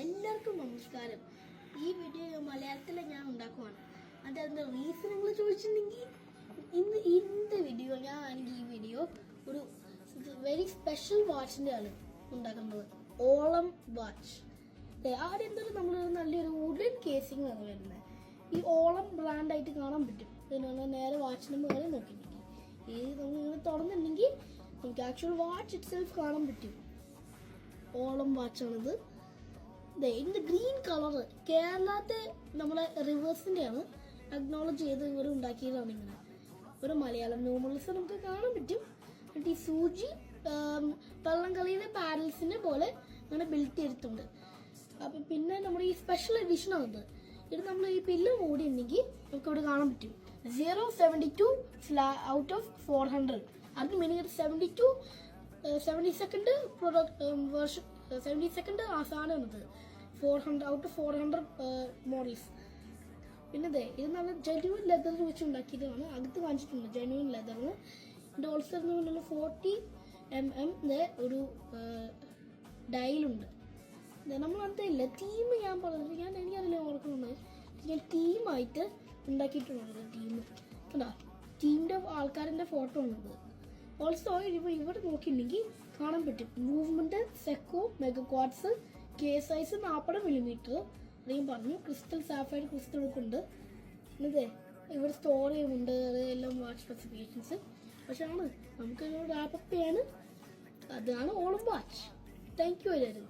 എല്ലാവർക്കും നമസ്കാരം. ഈ വീഡിയോ മലയാളത്തിൽ ഞാൻ ഉണ്ടാക്കുവാണ്. അതിന്റെ റീസൺ നിങ്ങൾ ചോദിച്ചിട്ടുണ്ടെങ്കിൽ ഇന്നത്തെ വീഡിയോ ഈ വീഡിയോ ഒരു വെരി സ്പെഷ്യൽ വാച്ചിന്റെ ആണ് ഉണ്ടാക്കുന്നത്. ഓളം വാച്ച്. ആദ്യം തന്നെ നമ്മൾ നല്ലൊരു വുഡൻ കേസിംഗ് ആണ് വരുന്നത്. ഈ ഓളം ബ്രാൻഡായിട്ട് കാണാൻ പറ്റും. പിന്നെ നേരെ വാച്ചിന് മുകളിൽ നോക്കിയിട്ടുണ്ടെങ്കിൽ നമ്മൾ തുറന്നിട്ടുണ്ടെങ്കിൽ നമുക്ക് ആക്ച്വൽ വാച്ച് ഇറ്റ് സെൽഫ് കാണാൻ പറ്റും. ഓളം വാച്ചാണിത്. ഇതിന്റെ ഗ്രീൻ കളർ കേരളത്തെ നമ്മളെ റിവേഴ്സിന്റെ ആണ് അക്നോളജ് ചെയ്ത് ഇവർ ഉണ്ടാക്കിയതാണ്. ഇങ്ങനെ ഒരു മലയാളം ന്യൂമറൽസ് നമുക്ക് കാണാൻ പറ്റും. എന്നിട്ട് ഈ സൂചി വള്ളം കളിയിലെ പാരൽസിനെ പോലെ അങ്ങനെ ബിൽറ്റ് ചെയ്തിട്ടുണ്ട്. അപ്പൊ പിന്നെ നമ്മുടെ ഈ സ്പെഷ്യൽ എഡിഷൻ ആണത്. ഇത് നമ്മൾ ഈ പില്ല് മൂടിയിട്ടുണ്ടെങ്കിൽ നമുക്ക് ഇവിടെ കാണാൻ പറ്റും 0.72 ഔട്ട് ഓഫ് 400. അതിന് മീനിങ് 72 പ്രൊഡക്റ്റ് വേർഷൻ 72 ആ സാധനമാണിത്. 400 ഔട്ട് ഓഫ് 400 മോഡൽസ്. പിന്നെ ഇത് നല്ല ജെന്യൂൻ ലെതറിൽ വെച്ച് ഉണ്ടാക്കിയതാണ്. അകത്ത് കാണിച്ചിട്ടുണ്ട് ജെന്യൂൻ ലെതറിന്. ഇതിൻ്റെ ഓൾസോ 40 mm ഒരു ഡയലുണ്ട്. നമ്മളടുത്ത ഇല്ല തീം ഞാൻ പറഞ്ഞത് എനിക്കതിൽ ഓർക്കുന്നത് ഞാൻ ടീമായിട്ട് ഉണ്ടാക്കിയിട്ടുള്ളത്. കണ്ടാ ടീമിൻ്റെ ആൾക്കാരിൻ്റെ ഫോട്ടോ ഉള്ളത്. ഓൾസോ ഇവിടെ നോക്കിയിട്ടുണ്ടെങ്കിൽ കാണാൻ പറ്റും movement Dzeko mega quads K size 40 mm. അധികം പറഞ്ഞു. ക്രിസ്റ്റൽ സാഫൈഡ് ക്രിസ്റ്റൽ ഒക്കെ ഉണ്ട്. ഇതേ ഇവിടെ സ്റ്റോർ ചെയ്യുന്നുണ്ട് എല്ലാം വാച്ച് സ്പെസിഫിക്കേഷൻസ്. പക്ഷെ നമുക്ക് റാപ്പപ്പ് ചെയ്യാണ്. അതാണ് ഓളം വാച്ച്. താങ്ക് യു എല്ലാവരും.